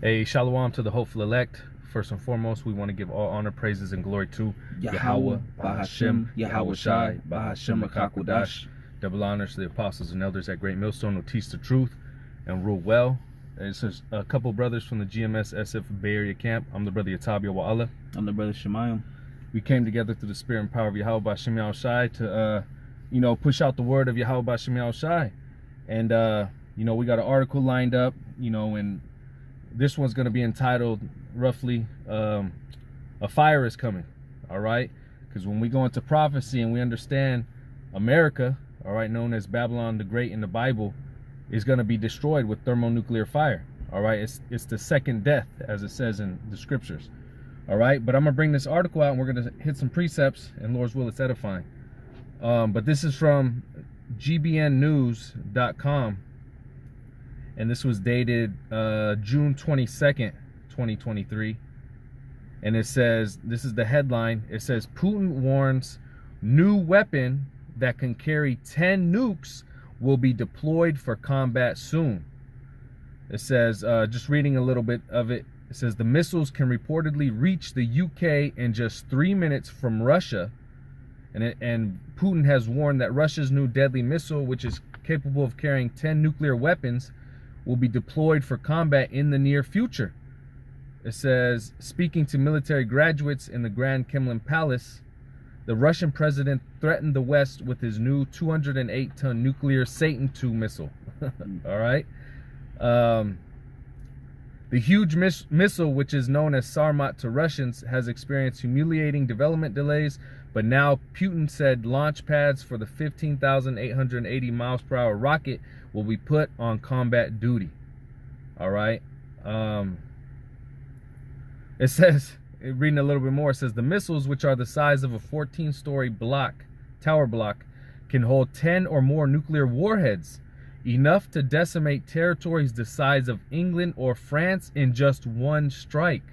A shalom to the hopeful elect. First and foremost, we want to give all honor, praises, and glory to Yahweh, Bahashem, Yahweh Shai, Bahashem Rakakwadash. Double honors to the apostles and elders at Great Millstone who teach the truth and rule well. And it's just a couple brothers from the GMS SF Bay Area camp. I'm the brother Yatabia Wa'ala. I'm the brother Shemayim. We came together through the spirit and power of Yahweh Bahashem Yahweh Shai to, push out the word of Yahweh Bahashem Yahweh Shai. And, we got an article lined up, and this one's going to be entitled roughly a fire is coming. All right, because when we go into prophecy and we understand America, all right, known as Babylon the Great in the Bible, is going to be destroyed with thermonuclear fire. All right, it's the second death, as it says in the scriptures. All right, but I'm gonna bring this article out and we're gonna hit some precepts, and Lord's will, it's edifying. But this is from gbnnews.com, and this was dated June 22nd, 2023. And it says, this is the headline, it says, Putin warns new weapon that can carry 10 nukes will be deployed for combat soon. It says, just reading a little bit of it, it says the missiles can reportedly reach the UK in just 3 minutes from Russia. And Putin has warned that Russia's new deadly missile, which is capable of carrying 10 nuclear weapons, will be deployed for combat in the near future. It says, speaking to military graduates in the Grand Kremlin Palace, the Russian president threatened the West with his new 208-ton nuclear Satan II missile. All right. The huge missile, which is known as Sarmat to Russians, has experienced humiliating development delays, but now Putin said launch pads for the 15,880 miles per hour rocket will be put on combat duty. All right. It says, reading a little bit more, it says the missiles, which are the size of a 14-story tower block, can hold 10 or more nuclear warheads, enough to decimate territories the size of England or France in just one strike.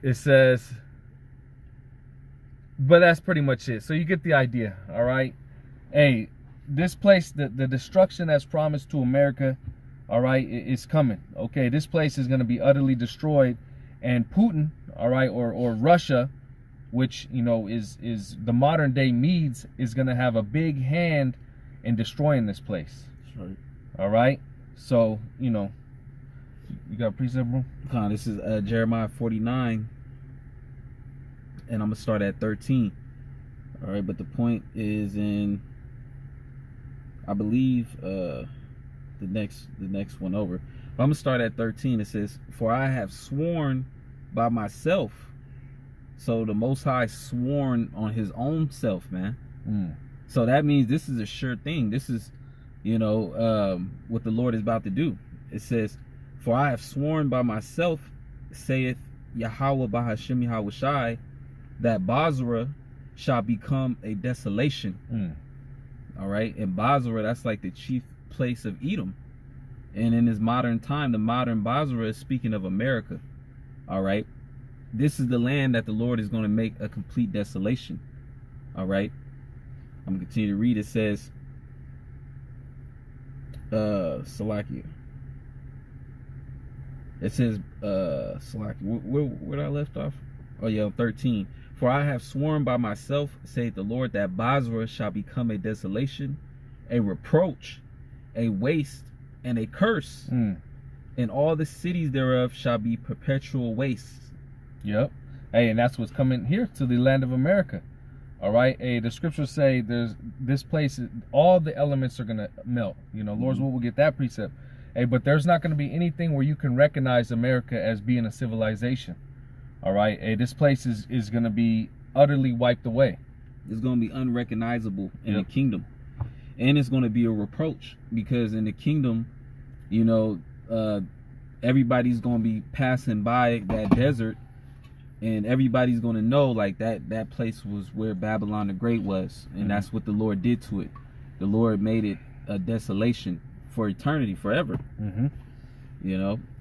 It says, but that's pretty much it. So you get the idea, all right? Hey, this place, the destruction that's promised to America, all right, it's coming. Okay, this place is going to be utterly destroyed, and Putin, all right, or Russia, which is the modern day Medes, is going to have a big hand in destroying this place. That's right. All right, so you got a precept, bro? This is Jeremiah 49, and I'm gonna start at 13. All right, but the point is in, I believe, the next one over. But I'm gonna start at 13. It says, "For I have sworn by myself." So the Most High sworn on his own self, man. So that means this is a sure thing. This is, what the Lord is about to do. It says, "For I have sworn by myself, saith Yahweh Bahashem Yahweh Shai, that Basra shall become a desolation." All right, and Basra, that's like the chief place of Edom. And in this modern time, the modern Basra is speaking of America. All right, this is the land that the Lord is going to make a complete desolation. All right, I'm gonna continue to read. It says, Salakia. It says, Salakia, where I left off? Oh yeah, 13. "For I have sworn by myself, saith the Lord, that Basra shall become a desolation, a reproach, a waste, and a curse, and all the cities thereof shall be perpetual wastes." Yep. Hey, and that's what's coming here to the land of America. All right. Hey, the scriptures say there's this place, all the elements are gonna melt. Lord's will, we'll get that precept. Hey, but there's not gonna be anything where you can recognize America as being a civilization. All right. Hey, this place is gonna be utterly wiped away. It's gonna be unrecognizable in the kingdom. And it's going to be a reproach, because in the kingdom, everybody's going to be passing by that desert, and everybody's going to know like that place was where Babylon the Great was, and that's what the Lord did to it. The Lord made it a desolation for eternity, forever.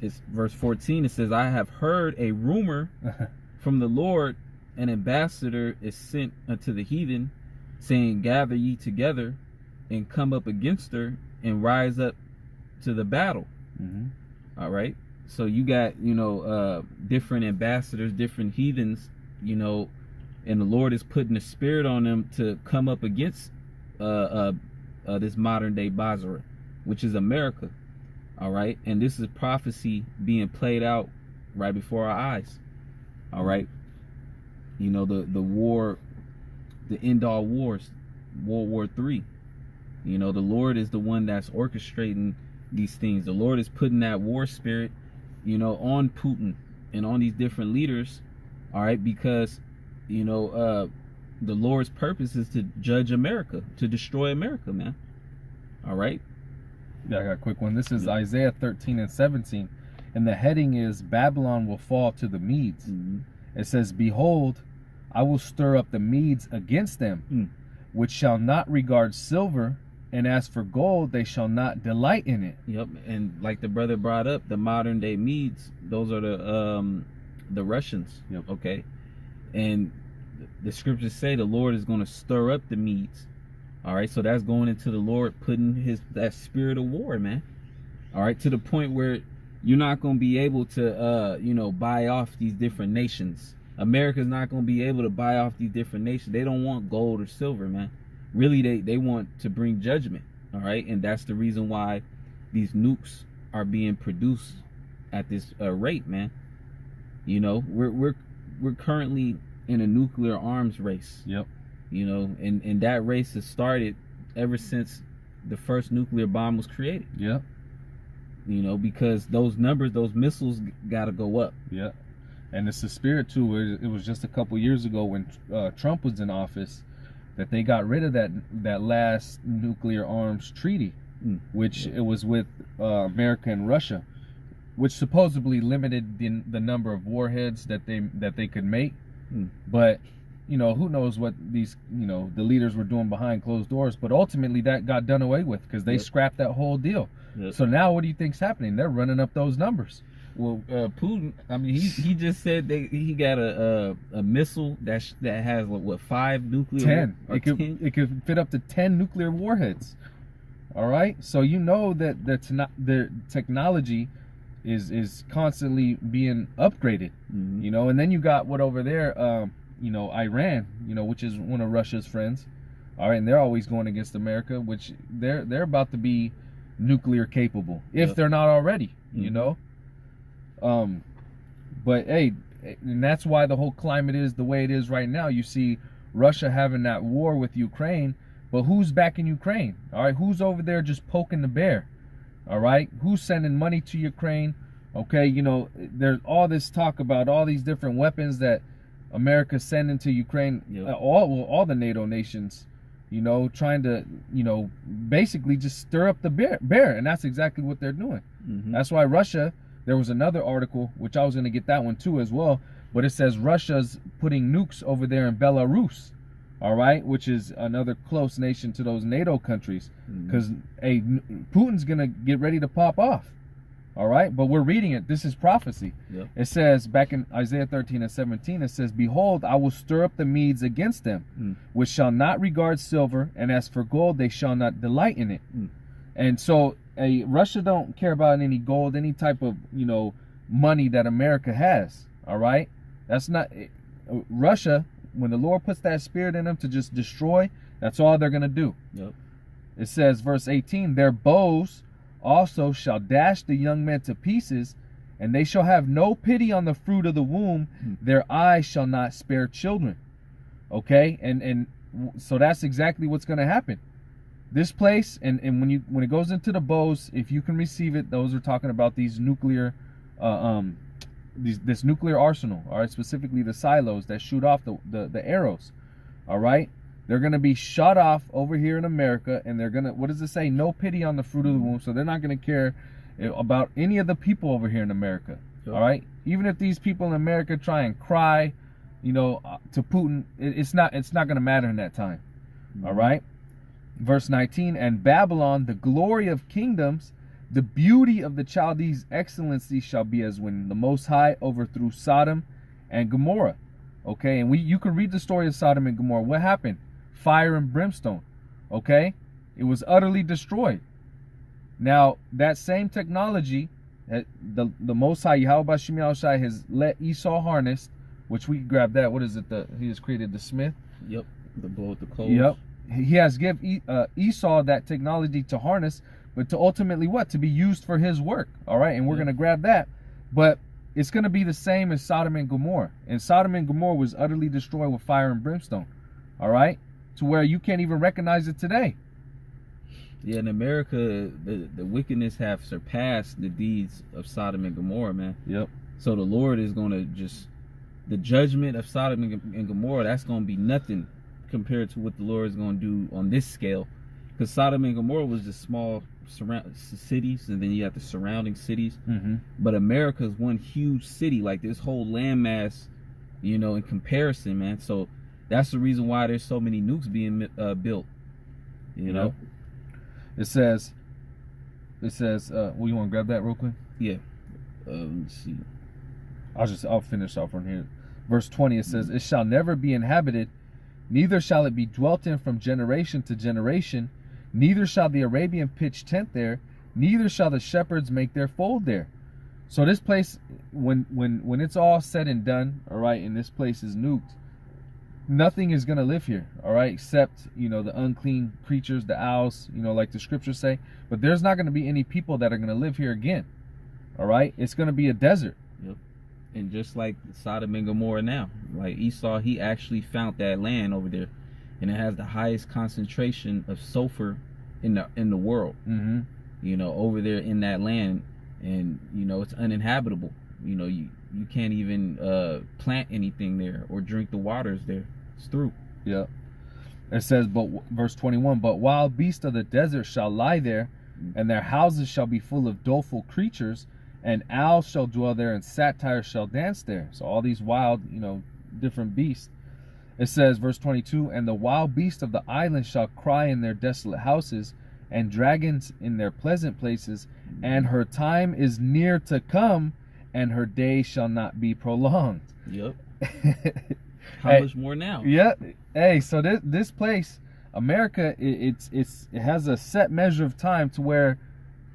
It's verse 14. It says, "I have heard a rumor from the Lord, an ambassador is sent unto the heathen, saying, gather ye together and come up against her and rise up to the battle." All right. So you got, different ambassadors, different heathens, and the Lord is putting a spirit on them to come up against this modern day Basra, which is America. All right. And this is prophecy being played out right before our eyes. All right. The war, the end all wars, World War III. The Lord is the one that's orchestrating these things. The Lord is putting that war spirit, on Putin and on these different leaders. All right. Because, the Lord's purpose is to judge America, to destroy America, man. All right. Yeah, I got a quick one. This is Isaiah 13 and 17. And the heading is Babylon will fall to the Medes. It says, behold, I will stir up the Medes against them, which shall not regard silver, and as for gold, they shall not delight in it. Yep. And like the brother brought up, the modern day Medes, those are the Russians. Yep. Okay. And the scriptures say the Lord is going to stir up the Medes. All right. So that's going into the Lord putting that spirit of war, man. All right. To the point where you're not going to be able to, buy off these different nations. America's not going to be able to buy off these different nations. They don't want gold or silver, man. Really, they want to bring judgment. All right. And that's the reason why these nukes are being produced at this rate, man. We're currently in a nuclear arms race. Yep. And that race has started ever since the first nuclear bomb was created. Yep. Because those numbers, those missiles got to go up. Yeah. And it's the spirit too. It was just a couple years ago when Trump was in office that they got rid of that last nuclear arms treaty, which it was with America and Russia, which supposedly limited the number of warheads that they could make. But who knows what these the leaders were doing behind closed doors. But ultimately that got done away with because they scrapped that whole deal. Yep. So now what do you think's happening? They're running up those numbers. Well, Putin, I mean, he just said he got a missile that has what 5 nuclear 10. Ten? It could fit up to 10 nuclear warheads. All right, so that the technology is constantly being upgraded. And then you got what over there, Iran, which is one of Russia's friends. All right, and they're always going against America, which they're about to be nuclear capable if they're not already. But hey, and that's why the whole climate is the way it is right now. You see Russia having that war with Ukraine, but who's backing Ukraine? All right, who's over there just poking the bear? All right, who's sending money to Ukraine? Okay, there's all this talk about all these different weapons that America's sending to Ukraine. All the NATO nations, trying to basically just stir up the bear, and that's exactly what they're doing. That's why Russia. There was another article, which I was going to get that one too as well, but it says Russia's putting nukes over there in Belarus, all right, which is another close nation to those NATO countries, because Putin's going to get ready to pop off, all right, but we're reading it. This is prophecy. Yep. It says back in Isaiah 13 and 17, it says, behold, I will stir up the Medes against them, which shall not regard silver, and as for gold, they shall not delight in it. And so Russia don't care about any gold, any type of money that America has. All right, that's not Russia. When the Lord puts that spirit in them to just destroy, that's all they're gonna do. Yep. It says, verse 18, their bows also shall dash the young men to pieces, and they shall have no pity on the fruit of the womb. Their eyes shall not spare children. Okay, and so that's exactly what's gonna happen. This place, and when it goes into the bows, if you can receive it, those are talking about these nuclear, this nuclear arsenal. All right, specifically the silos that shoot off the arrows. All right, they're gonna be shot off over here in America, and they're gonna, what does it say? No pity on the fruit of the womb. So they're not gonna care about any of the people over here in America. All right, even if these people in America try and cry, to Putin, it's not gonna matter in that time. All right. Verse 19, and Babylon, the glory of kingdoms, the beauty of the Chaldees' excellency shall be as when the Most High overthrew Sodom and Gomorrah. Okay, and you can read the story of Sodom and Gomorrah. What happened? Fire and brimstone. Okay, it was utterly destroyed. Now, that same technology, the Most High Yahweh Shem Yahushai has let Esau harness, which we grab that. What is it? He has created the smith. Yep. The blow with the coals. Yep. He has give Esau that technology to harness, but to ultimately what? To be used for his work. All right, and we're gonna grab that, but it's gonna be the same as Sodom and Gomorrah. And Sodom and Gomorrah was utterly destroyed with fire and brimstone. All right, to where you can't even recognize it today. Yeah, in America, the wickedness have surpassed the deeds of Sodom and Gomorrah, man. Yep. So the Lord is going to just, the judgment of Sodom and Gomorrah, that's going to be nothing compared to what the Lord is going to do on this scale. Because Sodom and Gomorrah was just small cities, and then you have the surrounding cities. Mm-hmm. But America is one huge city, like this whole landmass, you know, in comparison, man. So that's the reason why there's so many nukes being built, you know. It says, well, you want to grab that real quick? Yeah. Let me see. I'll finish off on here. Verse 20, it says, "It shall never be inhabited, neither shall it be dwelt in from generation to generation, neither shall the Arabian pitch tent there, neither shall the shepherds make their fold there." So this place, when it's all said and done, all right, and this place is nuked, nothing is going to live here, all right, except, you know, the unclean creatures, the owls, you know, like the scriptures say. But there's not going to be any people that are going to live here again, all right? It's going to be a desert. Yep. And just like Sodom and Gomorrah now, like Esau, he actually found that land over there, and it has the highest concentration of sulfur in the world. Mm-hmm. You know, over there in that land, and you know it's uninhabitable. You know, you can't even plant anything there or drink the waters there. It's through. Yeah. It says, but verse 21, "But wild beasts of the desert shall lie there, and their houses shall be full of doleful creatures, and owls shall dwell there, and satyrs shall dance there." So all these wild, you know, different beasts. It says, verse 22, "And the wild beasts of the island shall cry in their desolate houses, and dragons in their pleasant places, and her time is near to come, and her day shall not be prolonged." Yep. How much more now? Yeah. Hey, so this place, America, it has a set measure of time to where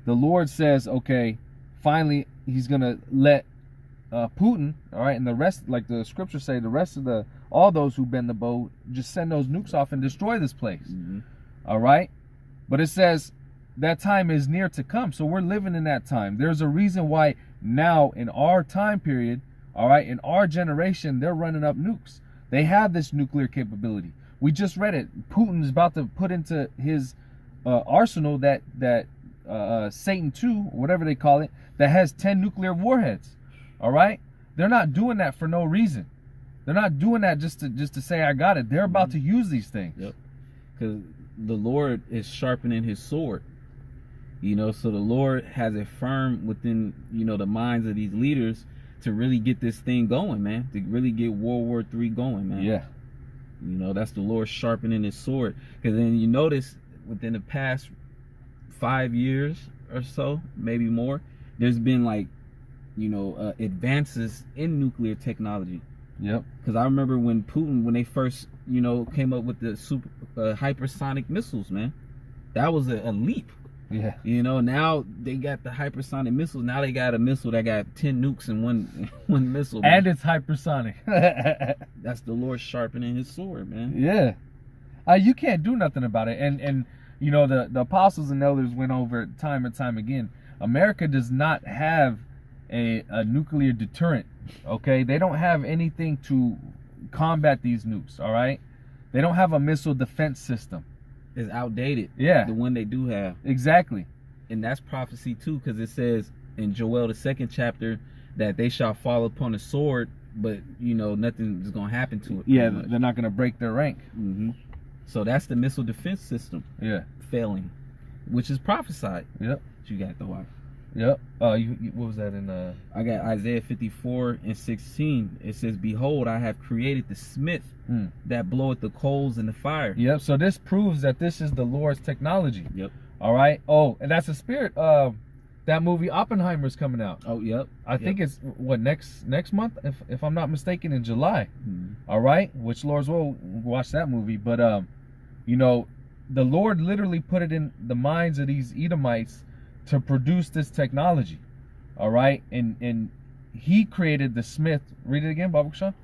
the Lord says, okay, finally he's gonna let Putin, all right, and the rest, like the scriptures say, the rest of all those who bend the bow, just send those nukes off and destroy this place. Mm-hmm. All right, but it says that time is near to come, so we're living in that time. There's a reason why now in our time period, all right, in our generation, they're running up nukes. They have this nuclear capability. We just read it. Putin is about to put into his arsenal that Satan 2, whatever they call it, that has 10 nuclear warheads. All right, they're not doing that for no reason. They're not doing that just to say I got it. They're about to use these things. Yep. Because the Lord is sharpening His sword. You know, so the Lord has it firm within, you know, the minds of these leaders to really get this thing going, man. To really get World War III going, man. Yeah. You know, that's the Lord sharpening His sword. Because then you notice within the past 5 years or so, maybe more, there's been like, you know, advances in nuclear technology. Yep. Because I remember when they first, you know, came up with the super hypersonic missiles, man. That was a leap. Yeah. You know, now they got the hypersonic missiles. Now they got a missile that got 10 nukes in one missile. Man. And it's hypersonic. That's the Lord sharpening His sword, man. Yeah. You can't do nothing about it. And you know, the apostles and elders went over it time and time again. America does not have a nuclear deterrent. Okay? They don't have anything to combat these nukes, all right? They don't have a missile defense system. It's outdated. Yeah. The one they do have. Exactly. And that's prophecy too, because it says in Joel the 2nd chapter that they shall fall upon a sword, but you know nothing is gonna happen to it. Yeah, they're not gonna break their rank. Mm-hmm. So that's the missile defense system. Yeah. Failing, which is prophesied. Yep. You got the why. Yep. What was that in? I got Isaiah 54:16. It says, "Behold, I have created the smith that bloweth the coals in the fire." Yep. So this proves that this is the Lord's technology. Yep. All right. Oh, and that's the spirit. That movie Oppenheimer's coming out. Oh, yep. I think it's what next month, if I'm not mistaken, in July. Mm-hmm. All right. Which Lord's will watch that movie, but you know, the Lord literally put it in the minds of these Edomites to produce this technology. All right, and he created the smith. Read it again, Baba Kushan.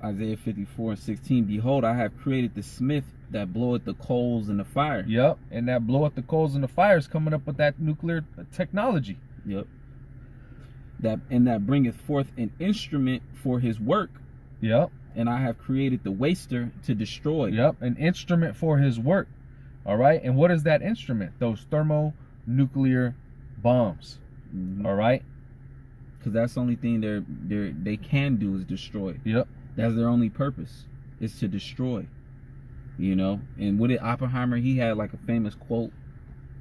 Isaiah 54:16. Behold, I have created the smith that bloweth the coals in the fire. Yep, and that bloweth the coals in the fire is coming up with that nuclear technology. Yep. That bringeth forth an instrument for his work. Yep. And I have created the waster to destroy. Yep, an instrument for his work. All right, and what is that instrument? Those thermonuclear bombs. Mm-hmm. All right, because that's the only thing they can do is destroy. Yep. That's their only purpose, is to destroy. You know, and with it, Oppenheimer, he had like a famous quote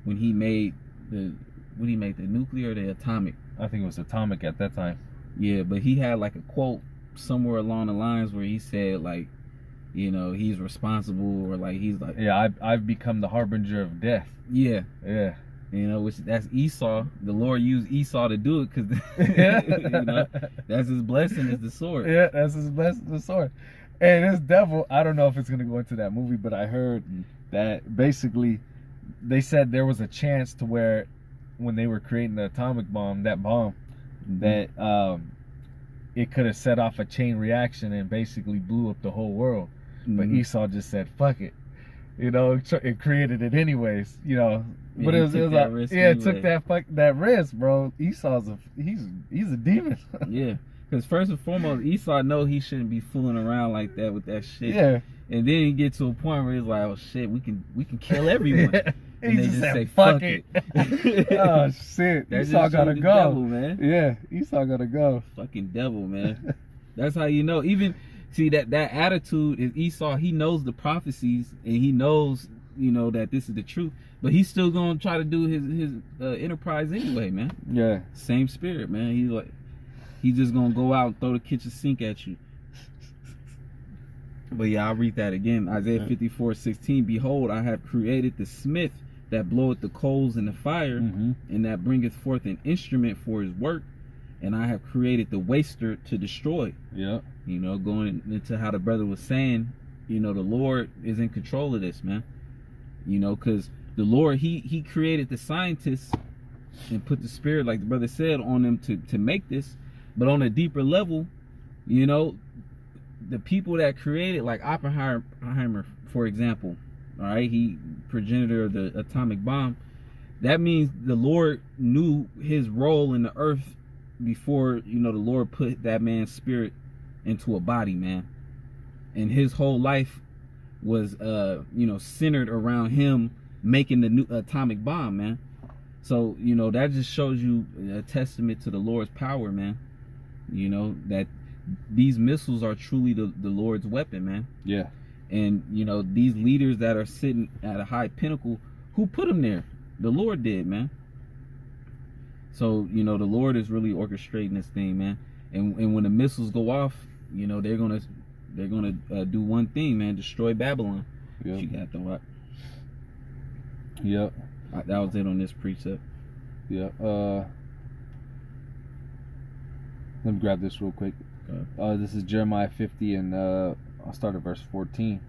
when he made the nuclear or the atomic? I think it was atomic at that time. Yeah, but he had like a quote somewhere along the lines where he said like, you know, he's responsible, or like he's like, yeah, I've become the harbinger of death. Yeah. Yeah. You know, which that's Esau. The Lord used Esau to do it because, you know, that's his blessing is the sword. Yeah, that's his blessing, the sword. And this devil, I don't know if it's going to go into that movie, but I heard that basically they said there was a chance to where when they were creating the atomic bomb, that bomb, that it could have set off a chain reaction and basically blew up the whole world. But Esau just said, fuck it. You know, it created it anyways, you know. Yeah, but it was like, anyway. Took that risk, bro. Esau's he's a demon. Yeah, because first and foremost, Esau know he shouldn't be fooling around like that with that shit. Yeah, and then he get to a point where he's like, oh shit, we can kill everyone. Yeah. And he they just said, say fuck it. Oh shit, that Esau gotta go, devil, man. Yeah, Esau gotta go. Fucking devil, man. That's how you know. Even see that attitude is Esau. He knows the prophecies and he knows, you know, that this is the truth. But he's still gonna try to do his enterprise anyway, man. Yeah. Same spirit, man. He's just gonna go out and throw the kitchen sink at you. But yeah, I'll read that again. Isaiah 54:16. Behold, I have created the smith that bloweth the coals in the fire, and that bringeth forth an instrument for his work. And I have created the waster to destroy. Yeah. You know, going into how the brother was saying, you know, the Lord is in control of this, man. You know, because the Lord, he created the scientists and put the spirit, like the brother said, on them to make this. But on a deeper level, you know, the people that created, like Oppenheimer, for example, all right, he progenitor of the atomic bomb. That means the Lord knew his role in the earth before, you know, the Lord put that man's spirit into a body, man. And his whole life was, you know, centered around him making the new atomic bomb, man. So, you know, that just shows you a testament to the Lord's power, man. You know, that these missiles are truly the Lord's weapon, man. Yeah. And, you know, these leaders that are sitting at a high pinnacle, who put them there? The Lord did, man. So, you know, the Lord is really orchestrating this thing, man. And when the missiles go off, you know, they're gonna do one thing, man: destroy Babylon. Yep. You got the what? Yep. That was it on this precept. Yeah. Let me grab this real quick. Okay. This is Jeremiah 50, and I'll start at verse 14.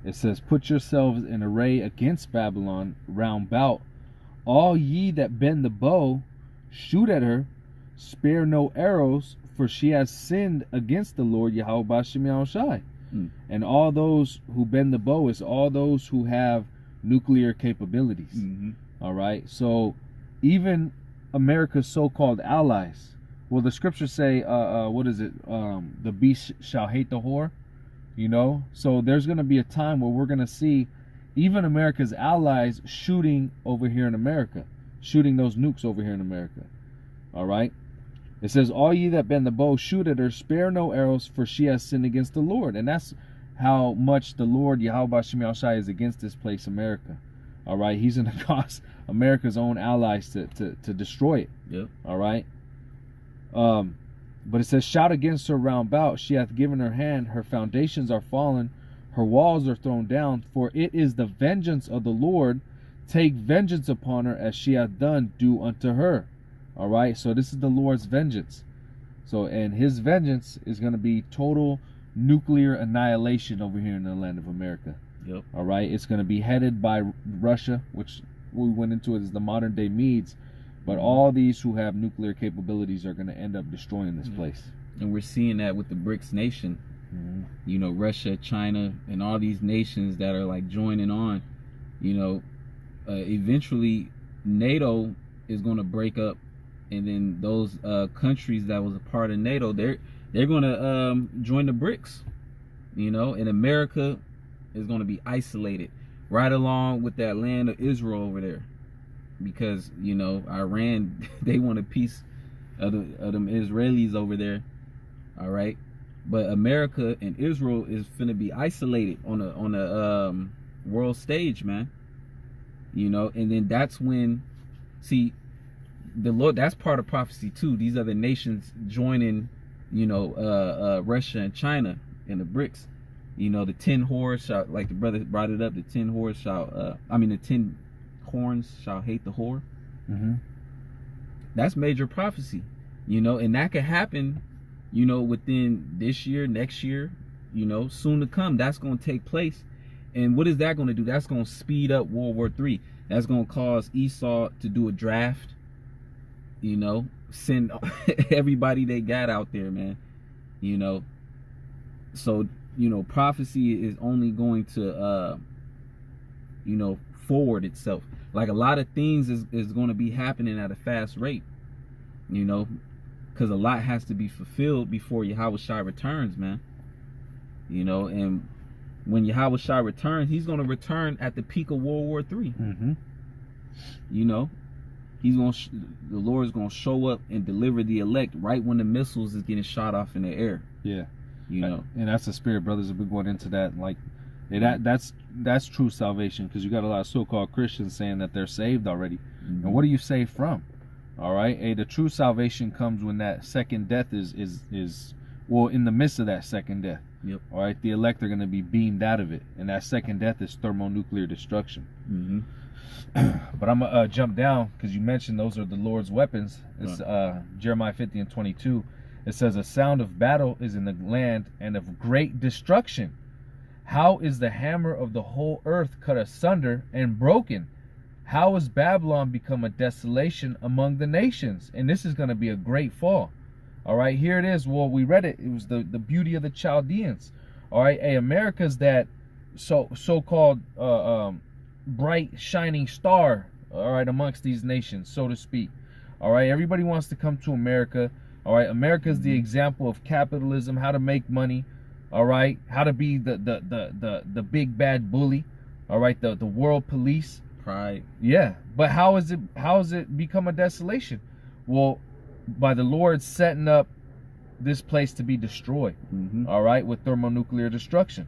It says, "Put yourselves in array against Babylon round about, all ye that bend the bow, shoot at her, spare no arrows, for she has sinned against the Lord Yahweh B'Shem Yahushai." And all those who bend the bow is all those who have nuclear capabilities. All right, so even America's so-called allies. Well, the scriptures say, what is it? The beast shall hate the whore. You know, so there's going to be a time where we're going to see even America's allies shooting over here in America, shooting those nukes over here in America. All right. It says, all ye that bend the bow, shoot at her, spare no arrows, for she has sinned against the Lord. And that's how much the Lord, Yahweh B'Shem Yahushai, is against this place, America. All right. He's going to cause America's own allies to destroy it. Yep. All right. But it says, shout against her round about. She hath given her hand. Her foundations are fallen. Her walls are thrown down. For it is the vengeance of the Lord. Take vengeance upon her, as she hath done, do unto her. All right. So this is the Lord's vengeance. So, and his vengeance is going to be total nuclear annihilation over here in the land of America. Yep. All right. It's going to be headed by Russia, which we went into it as the modern day Medes. But all these who have nuclear capabilities are going to end up destroying this place. And we're seeing that with the BRICS nation. You know, Russia, China, and all these nations that are like joining on. You know, eventually NATO is going to break up, and then those countries that was a part of NATO, they're going to join the BRICS. You know, and America is going to be isolated right along with that land of Israel over there, because you know Iran, they want a piece of them Israelis over there. All right, but America and Israel is finna be isolated on a world stage, man. You know, and then that's when, see, the Lord, that's part of prophecy too. These other nations joining, you know, Russia and China and the BRICS. You know, the 10 whores shall, like the brother brought it up, the 10 whores shall, the 10 horns shall hate the whore. That's major prophecy, you know, and that could happen, you know, within this year, next year, you know, soon to come. That's going to take place. And what is that going to do? That's going to speed up World War III. That's going to cause Esau to do a draft, you know, send everybody they got out there, man, you know. So, you know, prophecy is only going to, you know, forward itself. Like a lot of things is going to be happening at a fast rate, you know, because a lot has to be fulfilled before Yahweh Shai returns, man. You know, and when Yahweh Shai returns, he's going to return at the peak of World War III. You know, the Lord is going to show up and deliver the elect right when the missiles is getting shot off in the air. Yeah. You know, and that's the spirit, brothers. Have been going into that, like, that's true salvation, because you got a lot of so-called Christians saying that they're saved already. And what are you saved from? All right, hey, the true salvation comes when that second death is well, in the midst of that second death. Yep. All right, the elect are going to be beamed out of it, and that second death is thermonuclear destruction. But I'm gonna jump down, because you mentioned those are the Lord's weapons. It's Jeremiah 50:22. It says, a sound of battle is in the land, and of great destruction. How is the hammer of the whole earth cut asunder and broken? How has Babylon become a desolation among the nations? And this is going to be a great fall. All right, here it is. Well, we read it. It was the beauty of the Chaldeans. All right, hey, America's that so-called bright, shining star, all right, amongst these nations, so to speak. All right, everybody wants to come to America. All right, America is the example of capitalism, how to make money. All right, how to be the big bad bully. All right, the world police. Pride. Yeah, but how is it become a desolation? Well, by the Lord setting up this place to be destroyed. All right, with thermonuclear destruction.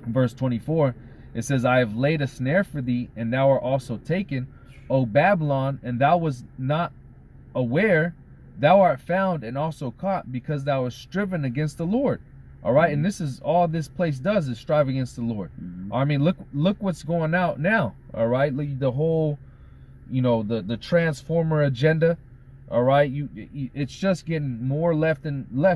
Verse 24, it says, I have laid a snare for thee, and thou art also taken, O Babylon, and thou was not aware. Thou art found and also caught, because thou hast striven against the Lord. All right, and this is all this place does, is strive against the Lord. I mean, look what's going out now. All right, the whole, you know, the transformer agenda. All right, it's just getting more left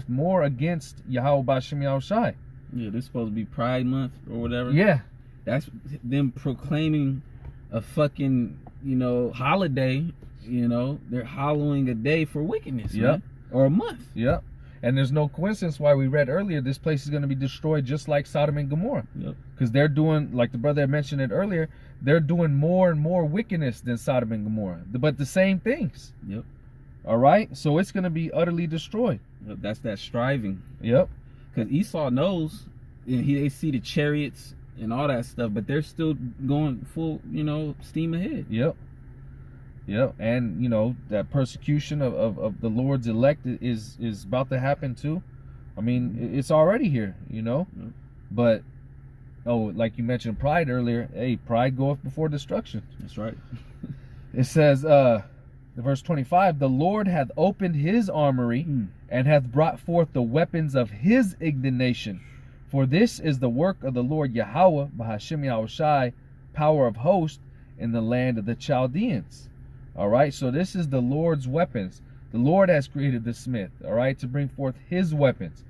more against Yahweh B'Shem Yahushai. Yeah, this is supposed to be Pride Month or whatever. Yeah, that's them proclaiming a fucking, you know, holiday. You know, they're hallowing a day for wickedness, man, or a month. Yep. And there's no coincidence why we read earlier, this place is going to be destroyed just like Sodom and Gomorrah. Because they're doing, like the brother had mentioned it earlier, they're doing more and more wickedness than Sodom and Gomorrah, but the same things. All right, so it's going to be utterly destroyed. That's that striving. Because Esau knows, and they see the chariots and all that stuff, but they're still going full, you know, steam ahead. And you know, that persecution of the Lord's elect is about to happen too. I mean, it's already here, you know. But like you mentioned pride earlier, hey, pride goeth before destruction. That's right. It says verse 25, the Lord hath opened his armory and hath brought forth the weapons of his indignation. For this is the work of the Lord Yahweh B'Hashem Yahushai, power of hosts, in the land of the Chaldeans. All right, so this is the Lord's weapons. The Lord has created the smith, all right, to bring forth his weapons.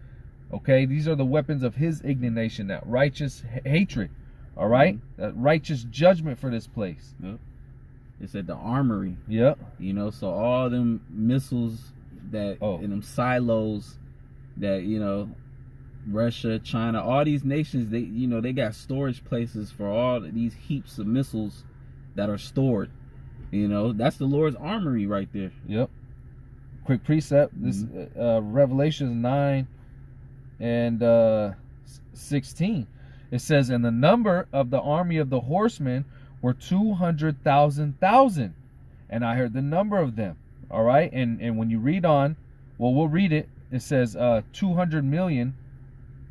Okay, these are the weapons of his indignation, that righteous hatred, all right, that righteous judgment for this place. It's at the armory. Yep. You know, so all them missiles that in them silos that, you know, Russia, China, all these nations, they, you know, they got storage places for all these heaps of missiles that are stored. You know, that's the Lord's armory right there. Yep. Quick precept. This Revelation 9 and 16. It says, and the number of the army of the horsemen were 200,000. And I heard the number of them. All right. And when you read on, well, we'll read it. It says 200 million,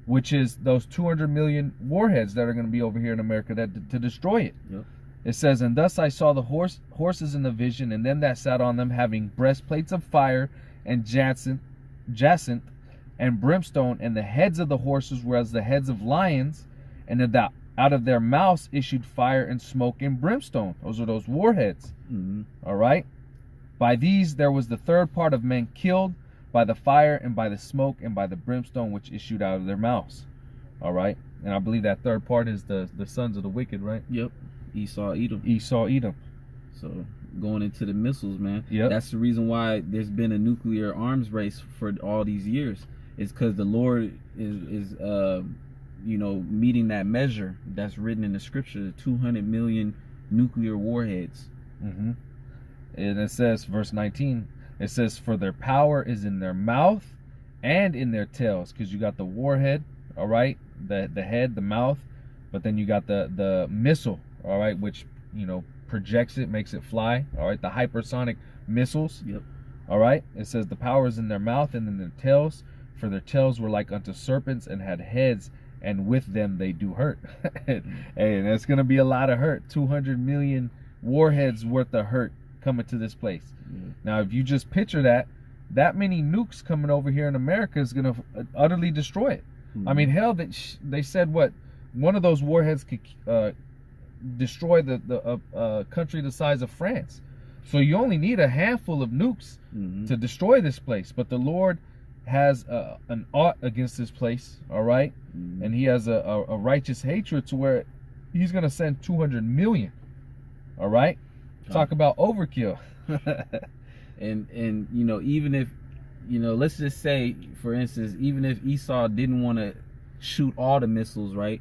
which is those 200 million warheads that are going to be over here in America to destroy it. Yep. It says, and thus I saw the horses in the vision, and them that sat on them having breastplates of fire and jacinth and brimstone, and the heads of the horses were as the heads of lions, and out of their mouths issued fire and smoke and brimstone. Those are those warheads. All right. By these there was the third part of men killed, by the fire and by the smoke and by the brimstone which issued out of their mouths. All right. And I believe that third part is the sons of the wicked, right? Yep. Esau, Edom. Esau, Edom. So going into the missiles, man. Yep. That's the reason why there's been a nuclear arms race for all these years. It's because the Lord is you know, meeting that measure that's written in the scripture, 200 million nuclear warheads. And it says, verse 19, it says, for their power is in their mouth and in their tails. Because you got the warhead, all right, the head, the mouth, but then you got the missile, all right, which, you know, projects it, makes it fly, all right, the hypersonic missiles. Yep. All right. It says the power is in their mouth and in their tails, for their tails were like unto serpents and had heads, and with them they do hurt. Hey, that's going to be a lot of hurt. 200 million warheads worth of hurt coming to this place. Now, if you just picture that many nukes coming over here in America is going to utterly destroy it. I mean, hell, they said what? One of those warheads could destroy the country the size of France. So you only need a handful of nukes to destroy this place. But the Lord has an ought against this place, all right? And he has a righteous hatred to where he's going to send 200 million, all right? Talk about overkill. and you know, even if, you know, let's just say, for instance, even if Esau didn't want to shoot all the missiles, right?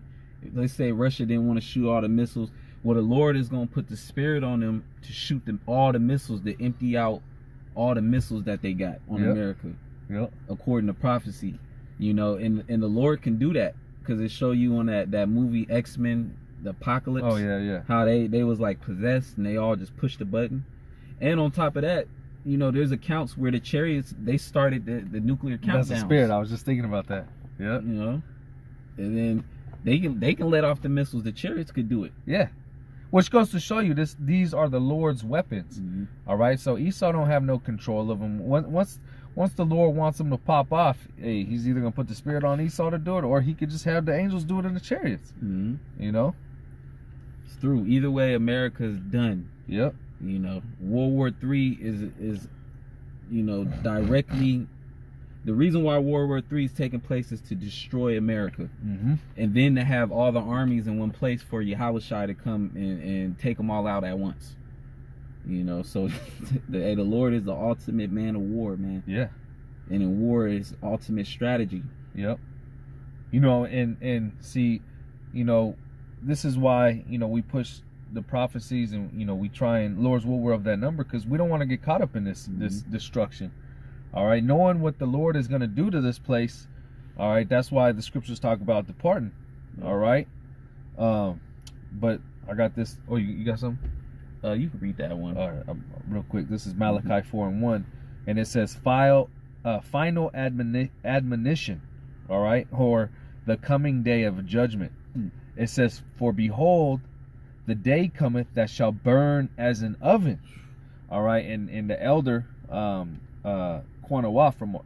Let's say Russia didn't want to shoot all the missiles. Well, the Lord is going to put the spirit on them to shoot them all the missiles, to empty out all the missiles that they got on America. According to prophecy, you know, and the Lord can do that because it show you on that movie X-Men, the Apocalypse. Oh yeah. How they was like possessed and they all just pushed the button. And on top of that, you know, there's accounts where the chariots, they started the nuclear countdown. That's the spirit. I was just thinking about that. Yeah. You know, and then they can let off the missiles. The chariots could do it. Yeah. Which goes to show you these are the Lord's weapons. All right. So Esau don't have no control of them. Once the Lord wants them to pop off, hey, he's either gonna put the spirit on Esau to do it, or he could just have the angels do it in the chariots. You know, it's through. Either way, America's done. Yep. You know, World War III is you know, directly. The reason why World War III is taking place is to destroy America, and then to have all the armies in one place for Yahushua to come and take them all out at once. You know, so the Lord is the ultimate man of war, man. Yeah. And in war is ultimate strategy. Yep. You know, and see, you know, this is why, you know, we push the prophecies and, you know, we try and Lord's will we're of that number, because we don't want to get caught up in this destruction. All right, knowing what the Lord is going to do to this place. All right, that's why the scriptures talk about departing. All right, but I got this. Oh, you got something? You can read that one. All right, real quick. This is Malachi 4:1, and it says, final admonition. All right, or the coming day of judgment. It says, for behold, the day cometh that shall burn as an oven. All right, and the elder Quanawa from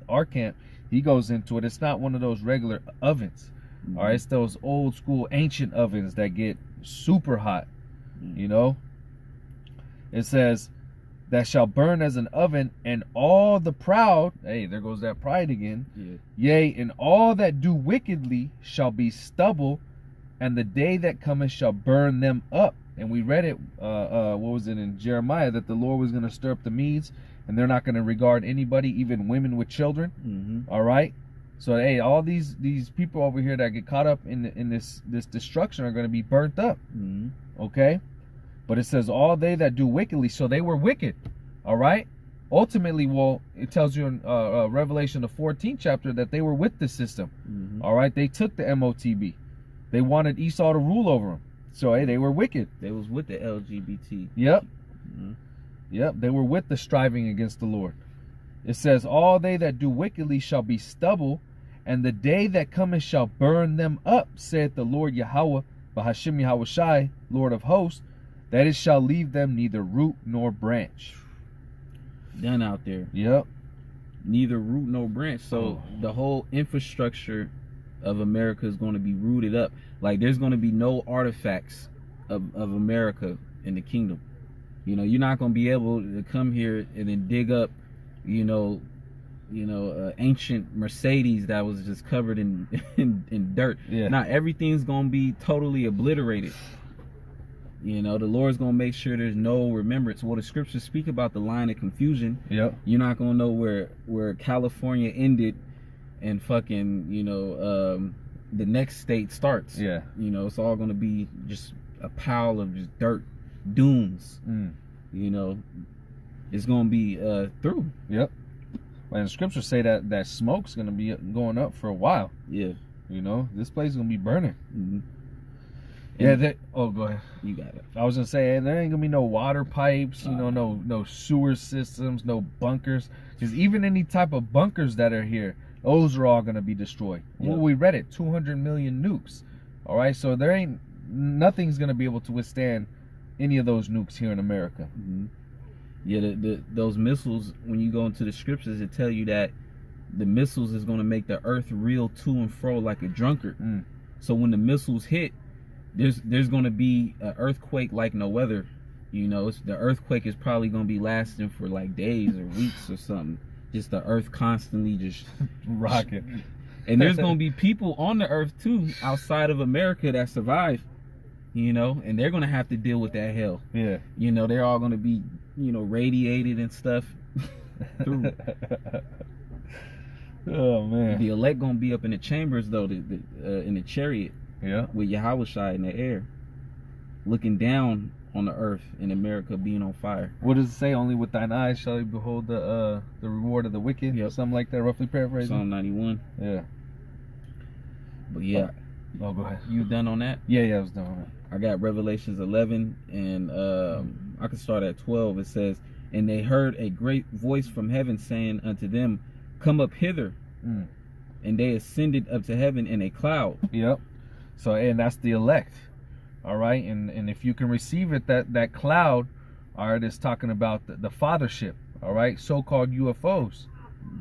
our camp, he goes into it. It's not one of those regular ovens. All right, it's those old school ancient ovens that get super hot. You know, it says that shall burn as an oven, and all the proud, hey, there goes that pride again. Yea, and all that do wickedly shall be stubble, and the day that cometh shall burn them up. And we read it, what was it in Jeremiah, that the Lord was going to stir up the Medes, and they're not going to regard anybody, even women with children. Mm-hmm. All right. So hey, all these people over here that get caught up in this destruction are going to be burnt up. Mm-hmm. Okay. But it says all they that do wickedly, so they were wicked. All right. Ultimately, well, it tells you in Revelation the 14th chapter that they were with the system. Mm-hmm. All right. They took the MOTB. They wanted Esau to rule over them. So hey, they were wicked. They was with the LGBT. Yep. Mm-hmm. Yep. They were with the striving against the Lord. It says, all they that do wickedly shall be stubble, and the day that cometh shall burn them up, saith the Lord Yahweh, Bahashim Yahushai, Lord of hosts, that it shall leave them neither root nor branch. Done out there. Yep. Neither root nor branch. So the whole infrastructure of America is going to be rooted up. Like there's going to be no artifacts of America in the kingdom. You know, you're not going to be able to come here and then dig up, ancient Mercedes that was just covered in dirt. Yeah. Now everything's going to be totally obliterated. The Lord's going to make sure there's no remembrance. Well, the scriptures speak about the line of confusion. Yep. You're not going to know where California ended and fucking, the next state starts. Yeah. It's all going to be just a pile of just dirt, dunes. It's going to be through. Yep. And the scriptures say that smoke's going to be going up for a while. Yeah. This place is going to be burning. Mm-hmm. Yeah. Go ahead. You got it. I was going to say, there ain't going to be no water pipes, no sewer systems, no bunkers. Because even any type of bunkers that are here, those are all going to be destroyed. Yep. Well, we read it, 200 million nukes. All right. So nothing's going to be able to withstand any of those nukes here in America. Mm-hmm. Yeah, those missiles, when you go into the scriptures, it tell you that the missiles is going to make the earth reel to and fro like a drunkard. So when the missiles hit, there's going to be an earthquake like no other. The earthquake is probably going to be lasting for like days or weeks or something. Just the earth constantly just rocking. And there's going to be people on the earth too, outside of America, that survive. And they're going to have to deal with that hell. Yeah. They're all going to be, radiated and stuff through. Oh, man. The elect going to be up in the chambers, though, in the chariot. Yeah. With Yahushua in the air, looking down on the earth and America being on fire. What does it say? Only with thine eyes shall you behold the reward of the wicked. Yep. Something like that, roughly paraphrasing. Psalm 91. Yeah. But yeah. Oh, go ahead. You done on that? Yeah, I was done on that. I got Revelations 11, and I can start at 12. It says, and they heard a great voice from heaven saying unto them, come up hither. And they ascended up to heaven in a cloud. Yep. So, and that's the elect. All right. And if you can receive it, that cloud, all right, is talking about the fathership. All right. So-called UFOs.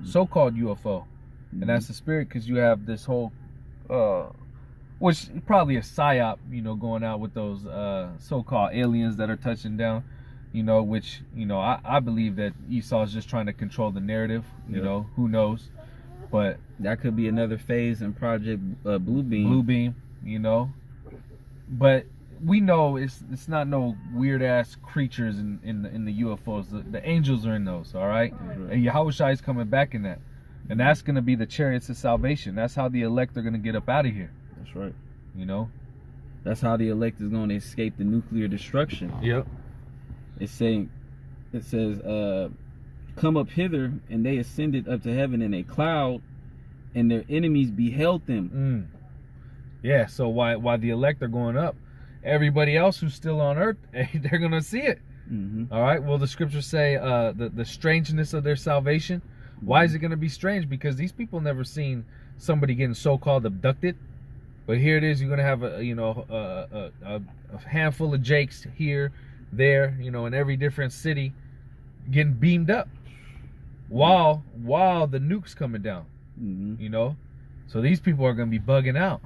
So-called UFO. And that's the spirit, because you have this whole, which probably a psyop, going out with those so-called aliens that are touching down, which, I believe that Esau's just trying to control the narrative. Who knows? But that could be another phase in Project Blue Beam. Blue Beam, But we know it's not no weird ass creatures in the UFOs. The angels are in those, all right? And Yahushua is coming back in that. And that's going to be the chariots of salvation. That's how the elect are going to get up out of here. That's right. That's how the elect is going to escape the nuclear destruction. Yep. It says, come up hither, and they ascended up to heaven in a cloud, and their enemies beheld them. Yeah, so while the elect are going up, everybody else who's still on earth, they're going to see it. All right. Well, the scriptures say the strangeness of their salvation. Why is it going to be strange? Because these people never seen somebody getting so-called abducted. But here it is. You're going to have a handful of Jakes here, there, in every different city getting beamed up while the nuke's coming down. So these people are going to be bugging out.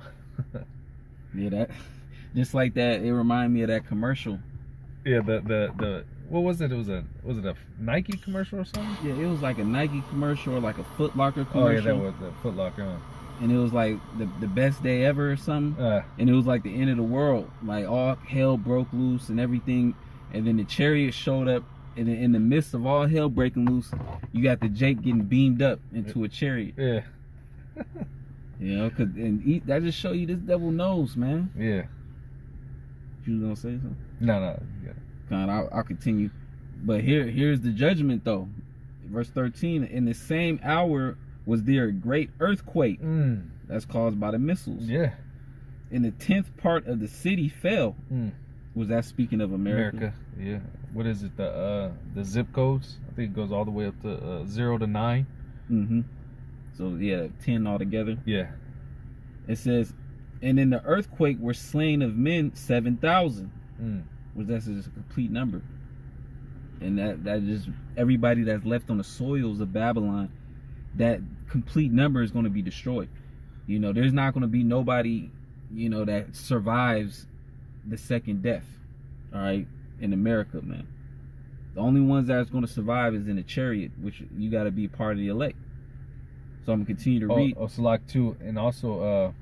Yeah, that just like that. It reminded me of that commercial. Yeah, the what was it? Was it a Nike commercial or something? Yeah, it was like a Nike commercial or like a Foot Locker commercial. Oh yeah, that was the Foot Locker. and it was like the best day ever or something. And it was like the end of the world. Like all hell broke loose and everything. And then the chariot showed up, and in the midst of all hell breaking loose, you got the Jake getting beamed up into a chariot. Yeah. You know, that just show you this devil knows, man. Yeah. You was gonna say something? No. Yeah. God, I'll continue. But here's the judgment though. Verse 13, in the same hour was there a great earthquake that's caused by the missiles. Yeah. And the 10th part of the city fell. Was that speaking of America? Yeah. What is it? The zip codes? I think it goes all the way up to 0 to 9. Mm-hmm. So yeah, 10 altogether. Yeah. It says, and in the earthquake were slain of men 7,000. Which that's just a complete number. And that just everybody that's left on the soils of Babylon, that complete number is going to be destroyed. You know, there's not going to be nobody, you know, that survives the second death. All right, in America, man. The only ones that's going to survive is in the chariot, which you got to be part of the elect. So I'm gonna continue to read. So like too, and also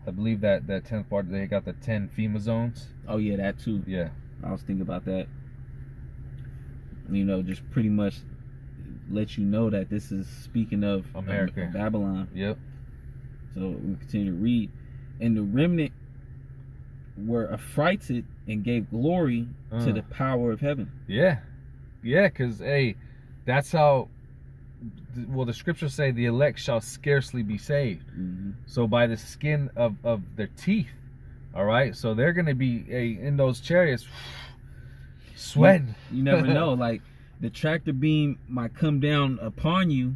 I believe that 10th part they got the 10 FEMA zones. Oh yeah, that too. Yeah, I was thinking about that. You know, just pretty much let you know that this is speaking of America, Babylon. Yep. So we continue to read, and the remnant were affrighted and gave glory to the power of heaven. Yeah, because hey, that's how. Well, the scriptures say the elect shall scarcely be saved. So by the skin of their teeth, all right. So they're gonna be in those chariots, sweating. You never know. Like the tractor beam might come down upon you,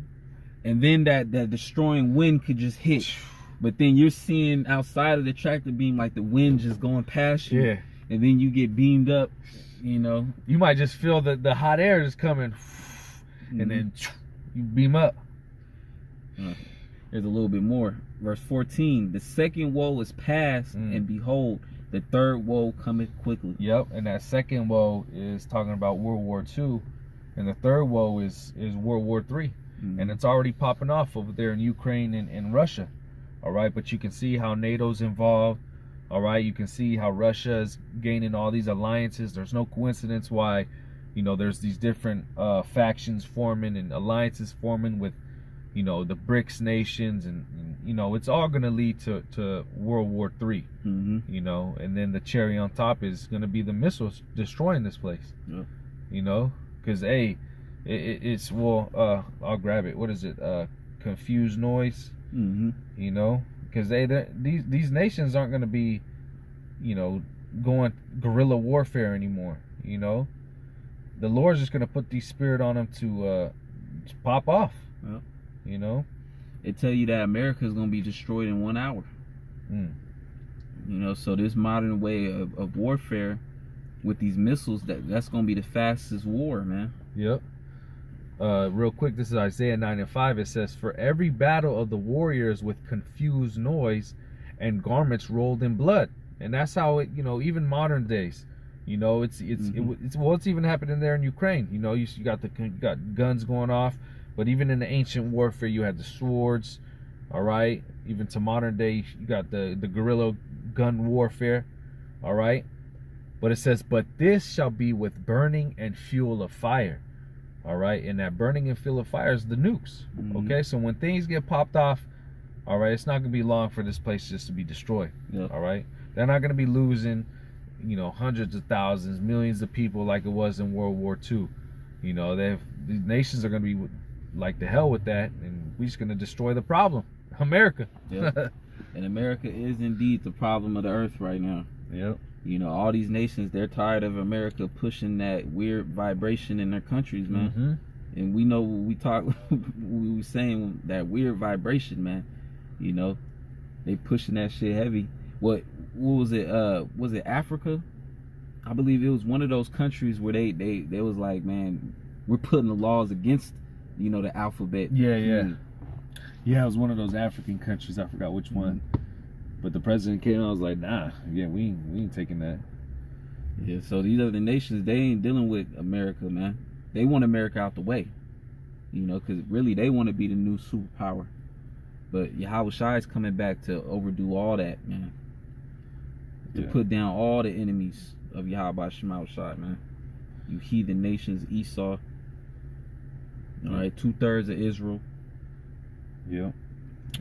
and then that destroying wind could just hit. But then you're seeing outside of the tractor beam, like the wind just going past you. Yeah. And then you get beamed up. You know. You might just feel the hot air is coming, and then you beam up. There's a little bit more. Verse 14, the second woe is past, and behold, the third woe cometh quickly. Yep, and that second woe is talking about World War II, and the third woe is World War III. And it's already popping off over there in Ukraine and Russia. All right, but you can see how NATO's involved. All right, you can see how Russia is gaining all these alliances. There's no coincidence why, you know, there's these different factions forming and alliances forming with, you know, the BRICS nations, and you know, it's all going to lead to World War III. You know, and then the cherry on top is going to be the missiles destroying this place. You know, because it's well, I'll grab it. What is it? Confused noise. You know, because these nations aren't going to be, you know, going guerrilla warfare anymore. You know. The Lord's just going to put these spirit on them to pop off. You know? They tell you that America is going to be destroyed in 1 hour. You know, so this modern way of warfare with these missiles, that's going to be the fastest war, man. Yep. Real quick, this is Isaiah 9:5. It says, for every battle of the warriors with confused noise and garments rolled in blood. And that's how it, you know, even modern days. You know, it's what's even happening there in Ukraine. You know, you got guns going off, but even in the ancient warfare, you had the swords. All right, even to modern day, you got the guerrilla gun warfare. All right, but it says, but this shall be with burning and fuel of fire. All right, and that burning and fuel of fire is the nukes. Okay, so when things get popped off, all right, it's not gonna be long for this place just to be destroyed. All right, they're not gonna be losing, you know, hundreds of thousands, millions of people like it was in World War II. You know, these nations are going to be like the hell with that, and we're just going to destroy the problem, America. And America is indeed the problem of the earth right now. Yep. You know, all these nations, they're tired of America pushing that weird vibration in their countries, man. And we know we were saying that weird vibration, man. You know, they pushing that shit heavy. What was it? Was it Africa? I believe it was one of those countries where they was like, man, we're putting the laws against, you know, the alphabet. Yeah, it was one of those African countries. I forgot which one. But the president came out, I was like, nah, yeah, we ain't taking that. Yeah, so these other nations, they ain't dealing with America, man. They want America out the way. You know, because really they want to be the new superpower. But Yahweh Shai is coming back to overdo all that, man. To Yeah. put down all the enemies of Yahweh Shai, man. You heathen nations, Esau. All right, 2/3 of Israel. Yeah.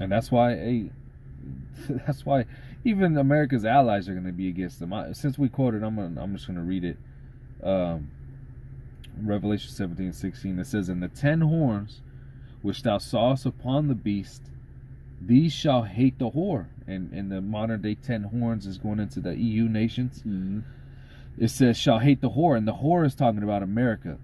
And that's why that's why even America's allies are going to be against them. Since we quoted, I'm just going to read it. Revelation 17:16. It says, "And the 10 horns which thou sawest upon the beast, these shall hate the whore." And the modern day 10 horns is going into the EU nations. Mm-hmm. It says shall hate the whore, and the whore is talking about America.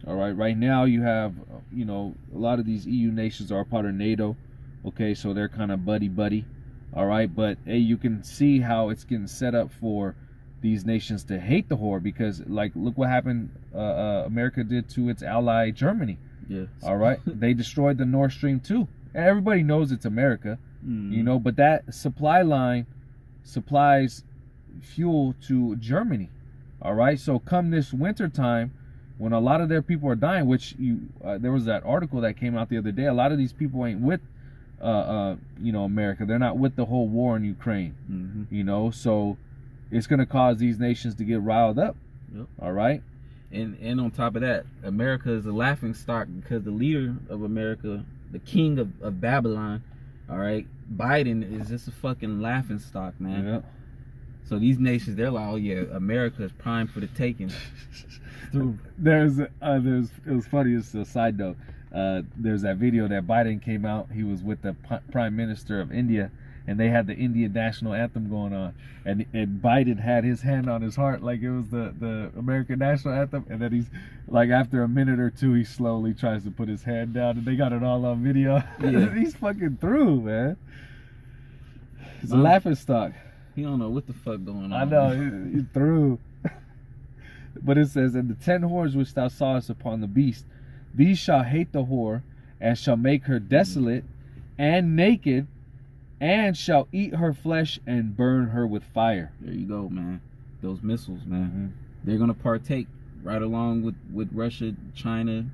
All right now you have, a lot of these EU nations are part of NATO. Okay, so they're kind of buddy. All right, but hey, you can see how it's getting set up for these nations to hate the whore, because like look what happened America did to its ally Germany. Yeah. All right, they destroyed the Nord Stream 2, and everybody knows it's America. Mm-hmm. But that supply line supplies fuel to Germany. All right, so come this winter time, when a lot of their people are dying, which there was that article that came out the other day, a lot of these people ain't with America. They're not with the whole war in Ukraine. Mm-hmm. So it's going to cause these nations to get riled up. Yep. All right, and on top of that, America is a laughing stock, because the leader of America, the king of Babylon, all right, Biden, is just a fucking laughing stock, man. Yeah. So these nations, they're like, oh yeah, America is primed for the taking. It was funny. It's a side note. There's that video that Biden came out. He was with the Prime Minister of India, and they had the Indian national anthem going on, and Biden had his hand on his heart like it was the American national anthem, and then he's like, after a minute or two, he slowly tries to put his hand down, and they got it all on video. Yeah. He's fucking through, man. He's a laughing stock. He don't know what the fuck going on. I know, he's through. But it says, "And the 10 horns which thou sawest upon the beast, these shall hate the whore, and shall make her desolate and naked, and shall eat her flesh and burn her with fire." There you go, man. Those missiles, man. Mm-hmm. They're gonna partake right along with Russia, China,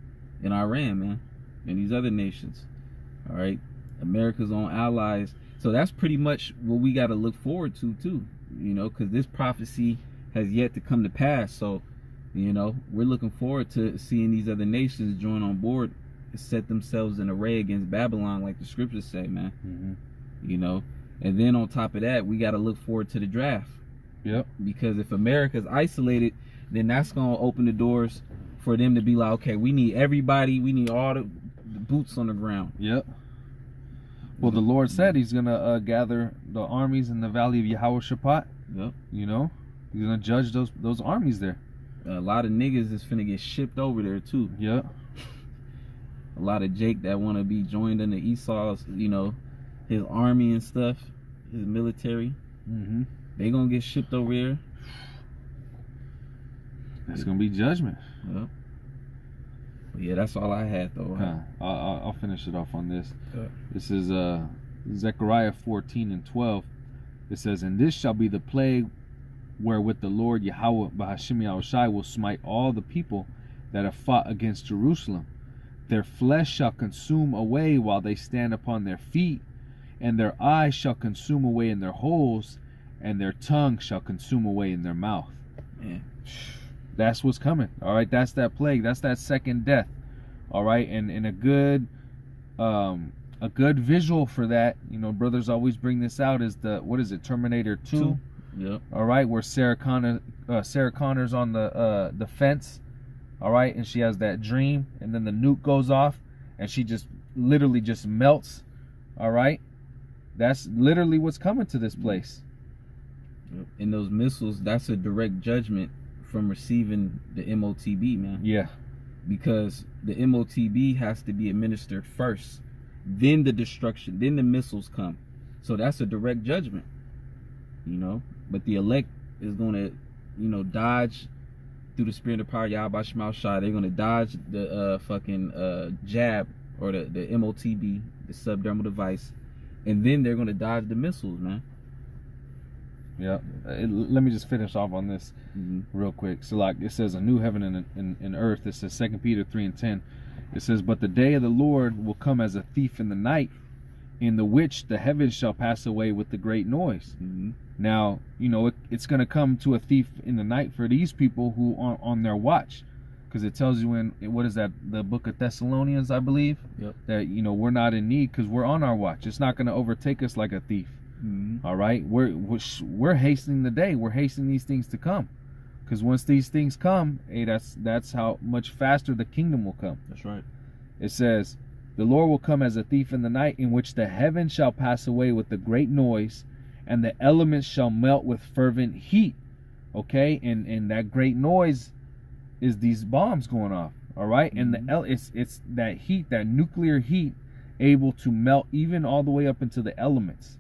and Iran, man, and these other nations. All right, America's own allies. So that's pretty much what we got to look forward to too, because this prophecy has yet to come to pass. So, we're looking forward to seeing these other nations join on board, set themselves in array against Babylon, like the scriptures say, man. Mm-hmm. And then on top of that, we got to look forward to the draft. Yep. Because if America's isolated, then that's gonna open the doors for them to be like, okay, we need everybody, we need all the boots on the ground. Yep. Well, the Lord said He's gonna gather the armies in the valley of Yehoshaphat. Yep. He's gonna judge those armies there. A lot of niggas is finna get shipped over there too. Yep. A lot of Jake that want to be joined in the Esau's, his army and stuff, his military. Mm-hmm. They gonna get shipped over there. It's gonna be judgment. Yep. But yeah, that's all I had though. Okay. I'll finish it off on this. Okay. This is Zechariah 14:12. It says, "And this shall be the plague wherewith the Lord Yahweh Bahashim Yahushai will smite all the people that have fought against Jerusalem. Their flesh shall consume away while they stand upon their feet, and their eyes shall consume away in their holes, and their tongue shall consume away in their mouth." Man. That's what's coming. All right, that's that plague. That's that second death. All right, and a good visual for that. Brothers always bring this out, is Terminator 2. Yep. All right, where Sarah Connor's on the fence. All right, and she has that dream, and then the nuke goes off, and she just literally just melts. All right, that's literally what's coming to this place. Yep. And those missiles, that's a direct judgment from receiving the MOTB, man. Yeah. Because the MOTB has to be administered first, then the destruction, then the missiles come. So that's a direct judgment, But the elect is going to, dodge through the spirit of power, Yahweh Shema Shai. They're going to dodge the jab, or the MOTB, the subdermal device, and then they're going to dodge the missiles, man. Yeah. Let me just finish off on this real quick. So like it says, a new heaven and earth. It says 2 Peter 3:10. It says, "But the day of the Lord will come as a thief in the night, in the which the heavens shall pass away with the great noise. Mm-hmm. Now, it's going to come to a thief in the night for these people who are on their watch, because it tells you in what is that, the book of Thessalonians, I believe, Yep. that we're not in need because we're on our watch. It's not going to overtake us like a thief. Mm-hmm. All right, we're hastening the day. We're hastening these things to come, because once these things come, hey, that's how much faster the kingdom will come. That's right. It says, the Lord will come as a thief in the night, in which the heavens shall pass away with a great noise, and the elements shall melt with fervent heat. Okay, and that great noise is these bombs going off. All right, and it's that heat, that nuclear heat, able to melt even all the way up into the elements.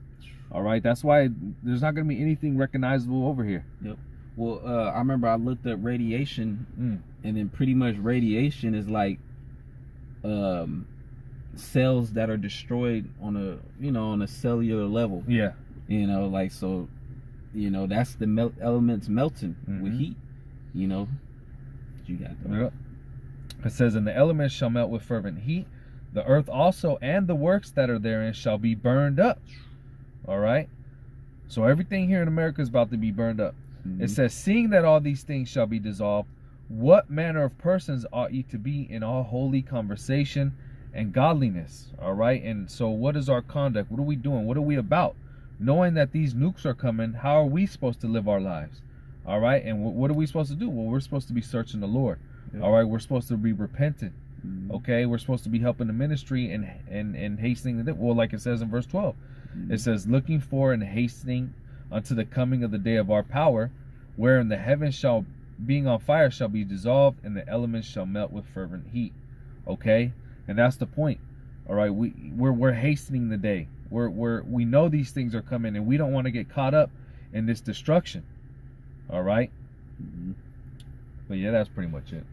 All right, that's why there's not going to be anything recognizable over here. Yep. Well, I remember I looked up radiation, and then pretty much radiation is like cells that are destroyed on a cellular level. Yeah. Like, so, that's the elements melting with heat. You got that. Yep. It says, and the elements shall melt with fervent heat. The earth also and the works that are therein shall be burned up. All right. So everything here in America is about to be burned up. Mm-hmm. It says, seeing that all these things shall be dissolved, what manner of persons ought ye to be in all holy conversation and godliness? All right. And so what is our conduct? What are we doing? What are we about? Knowing that these nukes are coming, how are we supposed to live our lives? All right. And what are we supposed to do? Well, we're supposed to be searching the Lord. Yep. All right. We're supposed to be repentant. Mm-hmm. Okay. We're supposed to be helping the ministry and hastening the, well, like it says in verse 12. It says, looking for and hastening unto the coming of the day of our power, wherein the heavens shall, being on fire, shall be dissolved, and the elements shall melt with fervent heat. Okay, and that's the point. All right, we're hastening the day. We know these things are coming, and we don't want to get caught up in this destruction. All right. But yeah, that's pretty much it.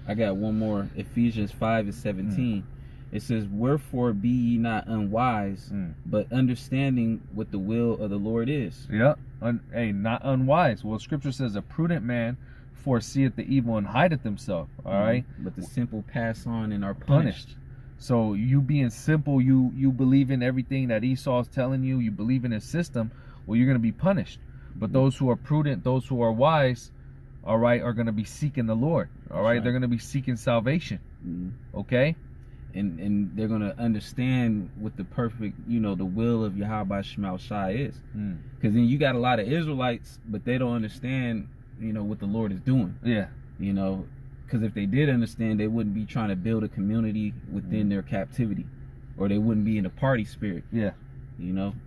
I got one more. Ephesians 5:17. It says, wherefore be ye not unwise, but understanding what the will of the Lord is. Yeah. Not unwise. Well, scripture says, a prudent man foreseeth the evil and hideth himself. All right. But the simple pass on and are punished. So you being simple, you believe in everything that Esau is telling you, you believe in his system, well, you're going to be punished. But those who are prudent, those who are wise, all right, are going to be seeking the Lord. All right. They're going to be seeking salvation. Okay. And they're going to understand what the perfect, the will of Yahweh Shema Shai is. Because then you got a lot of Israelites, but they don't understand, what the Lord is doing. Yeah. Because if they did understand, they wouldn't be trying to build a community within their captivity, or they wouldn't be in a party spirit. Yeah.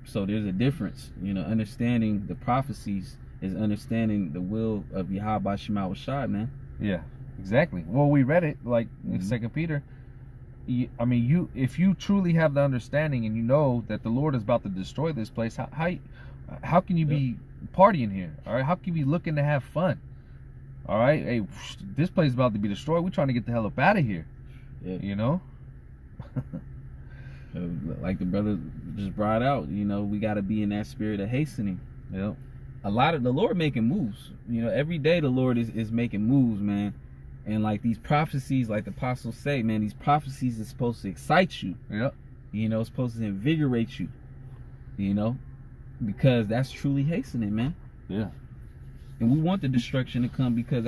So there's a difference. Understanding the prophecies is understanding the will of Yahweh Shema Shai, man. Yeah, exactly. Well, we read it like in 2 Peter. If you truly have the understanding and you know that the Lord is about to destroy this place, how can you be partying here? All right, how can you be looking to have fun? All right, hey, this place is about to be destroyed. We're trying to get the hell up out of here. Yeah. Like the brother just brought out, we got to be in that spirit of hastening. Yep. A lot of the Lord making moves. Every day the Lord is making moves, man. And like these prophecies, like the apostles say, man, these prophecies are supposed to excite you. Yep. It's supposed to invigorate you. Because that's truly hastening, man. Yeah. And we want the destruction to come because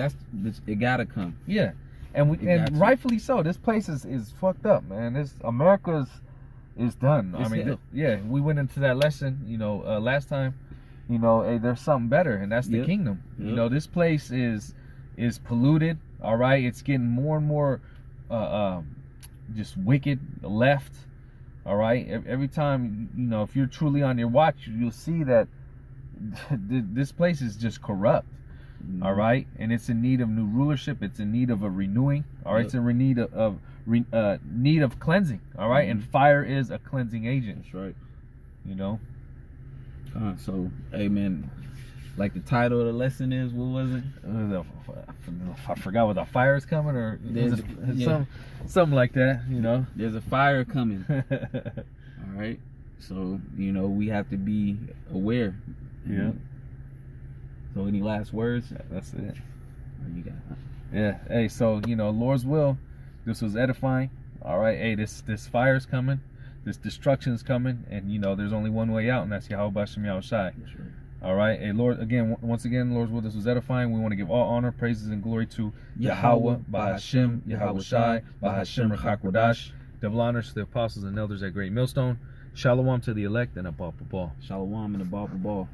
it gotta come. Yeah. And rightfully so. This place is fucked up, man. America's is done. We went into that lesson, last time. Hey, there's something better, and that's the kingdom. This place is polluted. All right, it's getting more and more just wicked left. All right, every time, if you're truly on your watch, you'll see that this place is just corrupt. All right, and it's in need of new rulership. It's in need of a renewing. All right, it's in need of cleansing. All right, and fire is a cleansing agent. That's right. So, amen. Like the title of the lesson is, what was it? I forgot what the fire is coming, or something like that. There's a fire coming. All right. So we have to be aware. Yeah. So any last words? That's it. You got it. Yeah. Hey, so Lord's will. This was edifying. All right. Hey, this fire's coming. This destruction's coming, and you know there's only one way out, and that's Yahweh Bashem Yahweh Shai. That's right. All right, hey Lord, again, once again, Lord's will, this was edifying. We want to give all honor, praises, and glory to Yahweh, Bahashem, Yahweh Shai, Bahashem Rechakwadash. Double honors to the apostles and elders at Great Millstone. Shalom to the elect and a ball. Shalom and a ball.